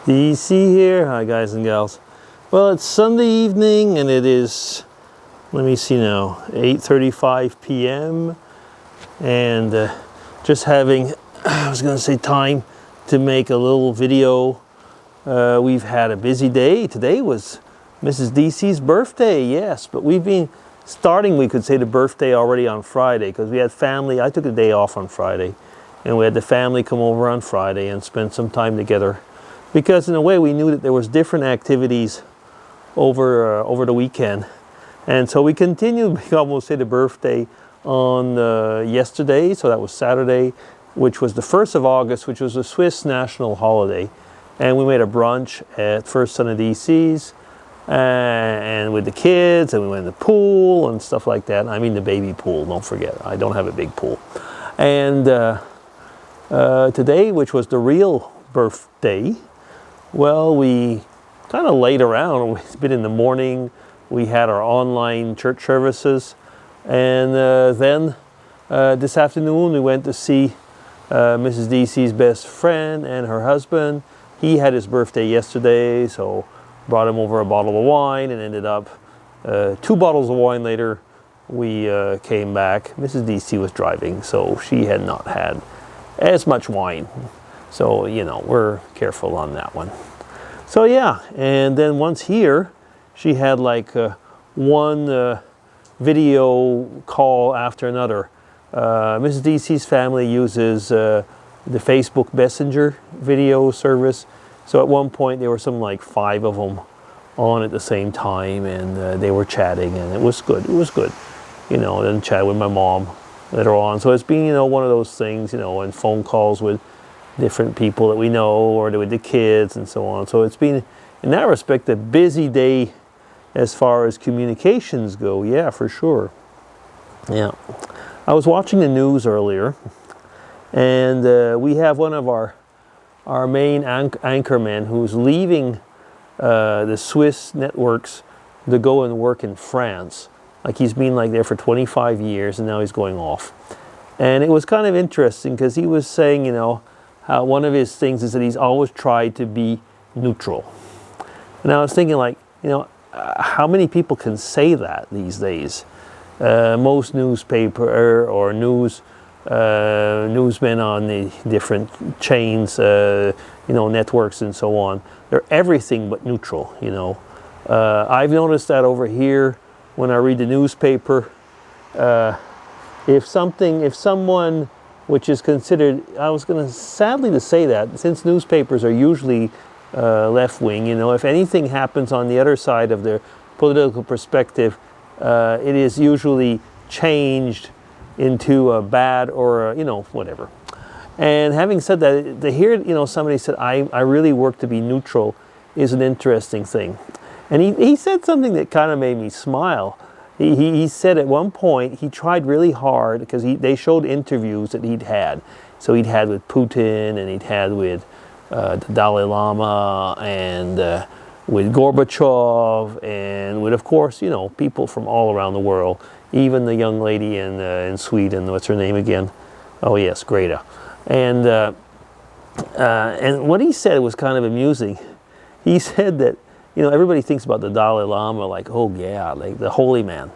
DC here. Hi guys and gals. Well, it's Sunday evening and it is, let me see now, 8:35 p.m. and just having, I was going to say, time to make a little video. We've had a busy day. Today was Mrs. DC's birthday, yes, but we've been starting, we could say, the birthday already on Friday because we had family. I took a day off on Friday and we had the family come over on Friday and spend some time together. Because in a way we knew that there was different activities over the weekend, and so we continued. We almost say the birthday on yesterday, so that was Saturday, which was the 1st of August, which was a Swiss national holiday, and we made a brunch at First Son of DC's, and with the kids, and we went in the pool and stuff like that. I mean the baby pool. Don't forget, I don't have a big pool. And today, which was the real birthday. Well, we kind of laid around. It's been in the morning. We had our online church services. And then this afternoon we went to see Mrs. DC's best friend and her husband. He had his birthday yesterday, so brought him over a bottle of wine and ended up 2 bottles of wine later. We came back. Mrs. DC was driving, so she had not had as much wine. So, you know, we're careful on that one. So, yeah, and then once here, she had like one video call after another. Mrs. DC's family uses the Facebook Messenger video service. So at one point, there were some like 5 of them on at the same time, and they were chatting, and it was good. It was good. You know, then chat with my mom later on. So it's been, you know, one of those things, you know, and phone calls with different people that we know, or with the kids and so on. So it's been, in that respect, a busy day as far as communications go. Yeah, for sure. Yeah. I was watching the news earlier, and we have one of our main anchormen who's leaving the Swiss networks to go and work in France. Like, he's been like there for 25 years and now he's going off. And it was kind of interesting because he was saying, you know, how one of his things is that he's always tried to be neutral. And I was thinking, like, you know, how many people can say that these days? Most newspaper or newsmen on the different chains, you know, networks and so on, they're everything but neutral, you know. I've noticed that over here when I read the newspaper. If someone which is considered, I was going to sadly to say that, since newspapers are usually left-wing, you know, if anything happens on the other side of the political perspective, it is usually changed into a bad or a, you know, whatever. And having said that, to hear, you know, somebody said, I really work to be neutral is an interesting thing. And he said something that kind of made me smile. He said at one point he tried really hard because they showed interviews that he'd had. So he'd had with Putin, and he'd had with the Dalai Lama, and with Gorbachev, and with, of course, you know, people from all around the world. Even the young lady in Sweden, what's her name again? Oh yes, Greta. And what he said was kind of amusing. He said that, you know, everybody thinks about the Dalai Lama like, oh yeah, like the holy man.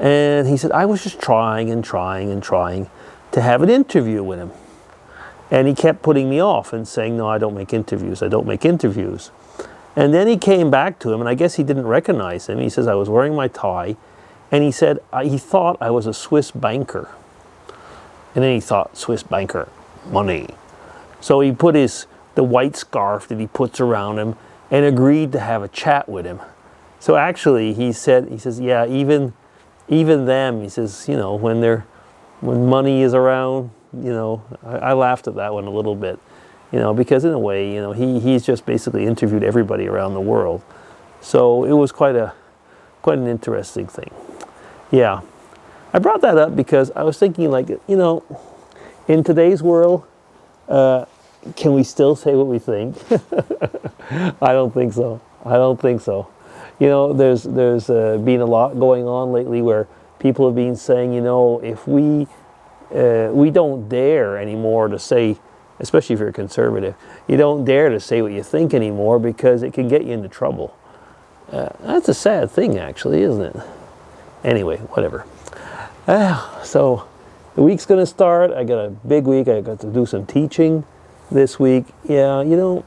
And he said, I was just trying and trying and trying to have an interview with him. And he kept putting me off and saying, no, I don't make interviews. I don't make interviews. And then he came back to him, and I guess he didn't recognize him. He says, I was wearing my tie. And he said, he thought I was a Swiss banker. And then he thought, Swiss banker, money. So he put the white scarf that he puts around him and agreed to have a chat with him. So actually, he says, yeah, even them, he says, you know, when money is around, you know, I laughed at that one a little bit, you know, because in a way, you know, he's just basically interviewed everybody around the world. So it was quite an interesting thing. Yeah. I brought that up because I was thinking, like, you know, in today's world, can we still say what we think? I don't think so. I don't think so. You know, there's been a lot going on lately where people have been saying, you know, if we don't dare anymore to say especially if you're conservative. You don't dare to say what you think anymore because it can get you into trouble. That's a sad thing, actually, isn't it? Anyway, whatever. So the week's going to start. I got a big week. I got to do some teaching this week. Yeah, you know,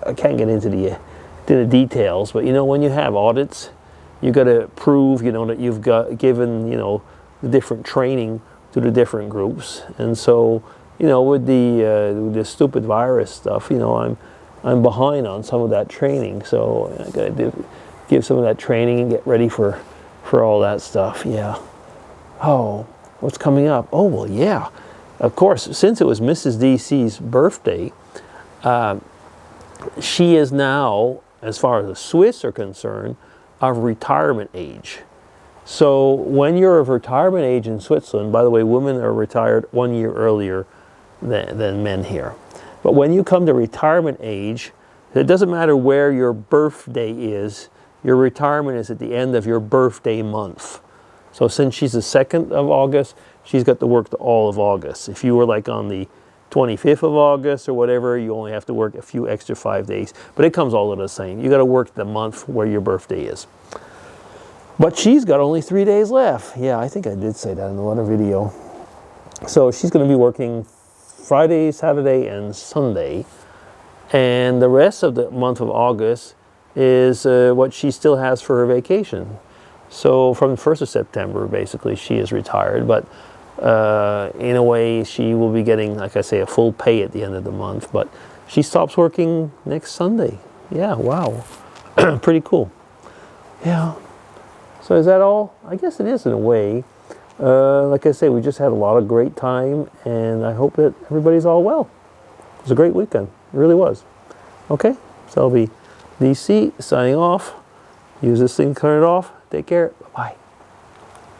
I can't get into the details, but you know, when you have audits, you got to prove, you know, that you've got given, you know, the different training to the different groups. And so, you know, with the stupid virus stuff, you know, I'm behind on some of that training. So I got to give some of that training and get ready for all that stuff. Yeah. Oh, what's coming up? Oh, well, yeah. Of course, since it was Mrs. DC's birthday, she is now, as far as the Swiss are concerned, of retirement age. So when you're of retirement age in Switzerland, by the way, women are retired 1 year earlier than men here. But when you come to retirement age, it doesn't matter where your birthday is, your retirement is at the end of your birthday month. So since she's the 2nd of August, she's got to work all of August. If you were like on the 25th of August or whatever, you only have to work a few extra 5 days. But it comes all to the same. You got to work the month where your birthday is. But she's got only 3 days left. Yeah, I think I did say that in another video. So she's going to be working Friday, Saturday, and Sunday. And the rest of the month of August is what she still has for her vacation. So from the 1st of September, basically, she is retired. But in a way, she will be getting, like I say, a full pay at the end of the month. But she stops working next Sunday. Yeah, wow. Pretty cool. Yeah. So is that all? I guess it is in a way. Like I say, we just had a lot of great time, and I hope that everybody's all well. It was a great weekend. It really was. Okay, so I'll be DC signing off. Use this thing to turn it off. Take care. Bye-bye.